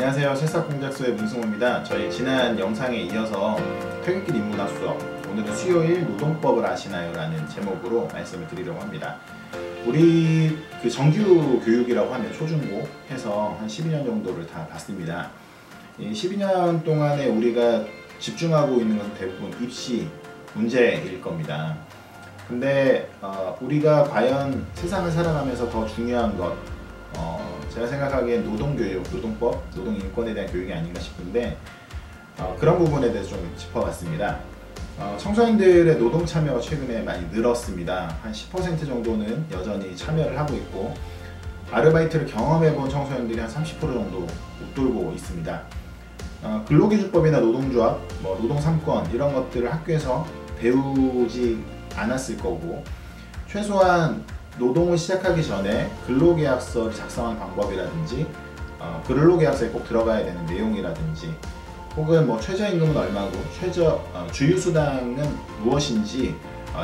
안녕하세요. 새싹공작소의 문승호입니다. 저희 지난 영상에 이어서 퇴근길 인문학 수업, 오늘은 수요일 노동법을 아시나요? 라는 제목으로 말씀을 드리려고 합니다. 우리 정규 교육이라고 하면 초중고 해서 한 12년 정도를 다 봤습니다. 이 12년 동안에 우리가 집중하고 있는 건 대부분 입시 문제일 겁니다. 근데 우리가 과연 세상을 살아가면서 더 중요한 것, 제가 생각하기엔 노동교육, 노동법, 노동인권에 대한 교육이 아닌가 싶은데 그런 부분에 대해서 좀 짚어봤습니다. 청소년들의 노동 참여가 최근에 많이 늘었습니다. 한 10% 정도는 여전히 참여를 하고 있고, 아르바이트를 경험해본 청소년들이 한 30% 정도 웃돌고 있습니다. 근로기준법이나 노동조합, 노동 3권 이런 것들을 학교에서 배우지 않았을 거고, 최소한 노동을 시작하기 전에 근로계약서를 작성하는 방법이라든지 근로계약서에 꼭 들어가야 되는 내용이라든지, 혹은 최저임금은 얼마고 주휴수당은 무엇인지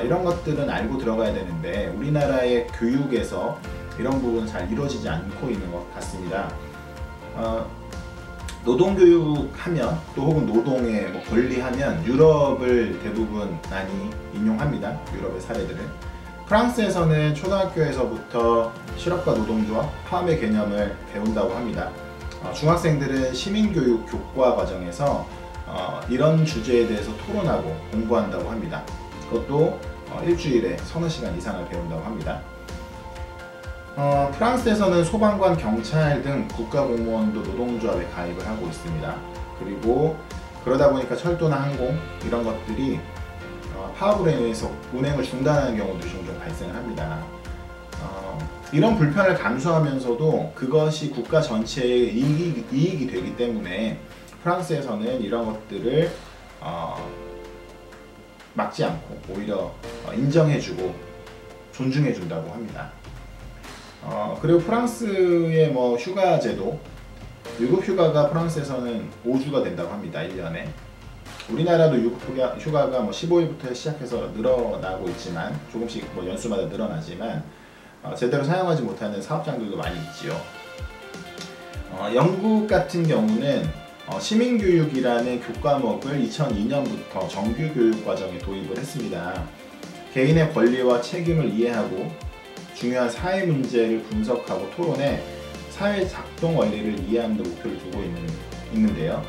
이런 것들은 알고 들어가야 되는데, 우리나라의 교육에서 이런 부분은 잘 이루어지지 않고 있는 것 같습니다. 노동교육하면, 또 혹은 노동의 권리하면 유럽을 대부분 많이 인용합니다. 유럽의 사례들을. 프랑스에서는 초등학교에서부터 실업과 노동조합, 파업의 개념을 배운다고 합니다. 중학생들은 시민교육 교과 과정에서 이런 주제에 대해서 토론하고 공부한다고 합니다. 그것도 일주일에 서너 시간 이상을 배운다고 합니다. 프랑스에서는 소방관, 경찰 등 국가공무원도 노동조합에 가입을 하고 있습니다. 그리고 그러다 보니까 철도나 항공 이런 것들이 파업으로 인해서 운행을 중단하는 경우도 종종 발생을 합니다. 이런 불편을 감수하면서도 그것이 국가 전체의 이익이 되기 때문에 프랑스에서는 이런 것들을 막지 않고 오히려 인정해주고 존중해준다고 합니다. 그리고 프랑스의 휴가제도, 유급 휴가가 프랑스에서는 5주가 된다고 합니다. 1년에. 우리나라도 유급 휴가가 15일부터 시작해서 늘어나고 있지만, 조금씩 연수마다 늘어나지만 제대로 사용하지 못하는 사업장들도 많이 있지요. 영국 같은 경우는 시민교육이라는 교과목을 2002년부터 정규교육과정에 도입을 했습니다. 개인의 권리와 책임을 이해하고 중요한 사회 문제를 분석하고 토론해 사회 작동 원리를 이해하는 데 목표를 두고 있는데요.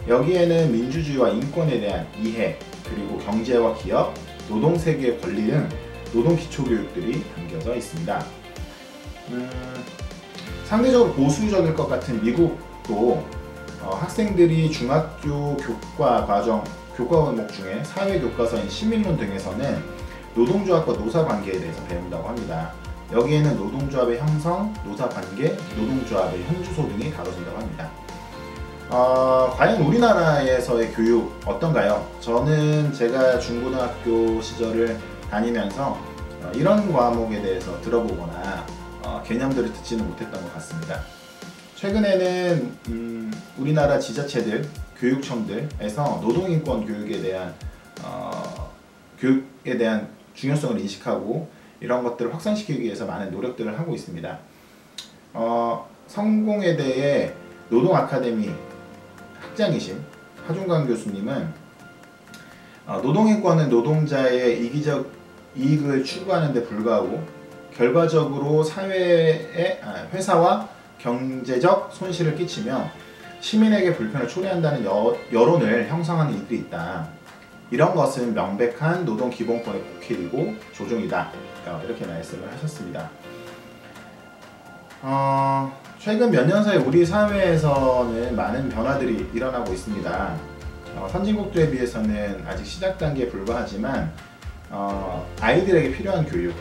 여기에는 민주주의와 인권에 대한 이해, 그리고 경제와 기업, 노동세계의 권리 등 노동 기초교육들이 담겨져 있습니다. 상대적으로 보수적일 것 같은 미국도 학생들이 중학교 교과 과목 중에 사회교과서인 시민론 등에서는 노동조합과 노사관계에 대해서 배운다고 합니다. 여기에는 노동조합의 형성, 노사관계, 노동조합의 현주소 등이 다뤄진다고 합니다. 과연 우리나라에서의 교육 어떤가요? 저는 제가 중고등학교 시절을 다니면서 이런 과목에 대해서 들어보거나 개념들을 듣지는 못했던 것 같습니다. 최근에는 우리나라 지자체들, 교육청들에서 노동인권 교육에 대한 중요성을 인식하고 이런 것들을 확산시키기 위해서 많은 노력들을 하고 있습니다. 성공에 대해 노동아카데미 학장이신 하종관 교수님은 노동인권은 노동자의 이기적 이익을 추구하는 데 불과하고 결과적으로 회사와 경제적 손실을 끼치며 시민에게 불편을 초래한다는 여론을 형성하는 이들이 있다. 이런 것은 명백한 노동기본권의 곡해이고 조종이다. 이렇게 말씀을 하셨습니다. 최근 몇 년 사이 우리 사회에서는 많은 변화들이 일어나고 있습니다. 선진국들에 비해서는 아직 시작 단계에 불과하지만 아이들에게 필요한 교육,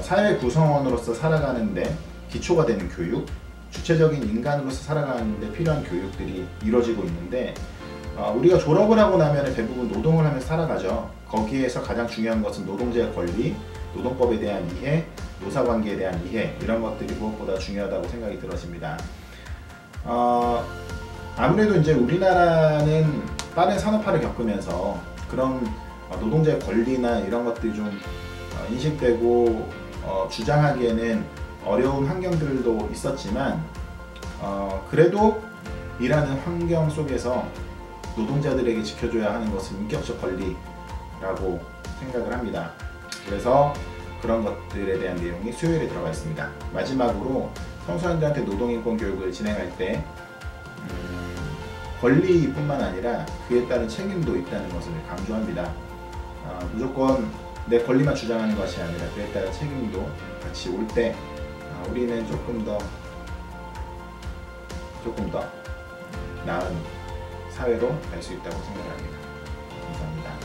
사회 구성원으로서 살아가는데 기초가 되는 교육, 주체적인 인간으로서 살아가는데 필요한 교육들이 이루어지고 있는데, 우리가 졸업을 하고 나면 대부분 노동을 하면서 살아가죠. 거기에서 가장 중요한 것은 노동자의 권리, 노동법에 대한 이해, 노사관계에 대한 이해, 이런 것들이 무엇보다 중요하다고 생각이 들어집니다. 아무래도 이제 우리나라는 빠른 산업화를 겪으면서 그런 노동자의 권리나 이런 것들이 좀 인식되고 주장하기에는 어려운 환경들도 있었지만, 그래도 일하는 환경 속에서 노동자들에게 지켜줘야 하는 것은 인격적 권리라고 생각을 합니다. 그래서 그런 것들에 대한 내용이 수요일에 들어가 있습니다. 마지막으로 청소년들한테 노동인권 교육을 진행할 때 권리뿐만 아니라 그에 따른 책임도 있다는 것을 강조합니다. 무조건 내 권리만 주장하는 것이 아니라 그에 따른 책임도 같이 올 때 우리는 조금 더 나은 사회로 갈 수 있다고 생각합니다. 감사합니다.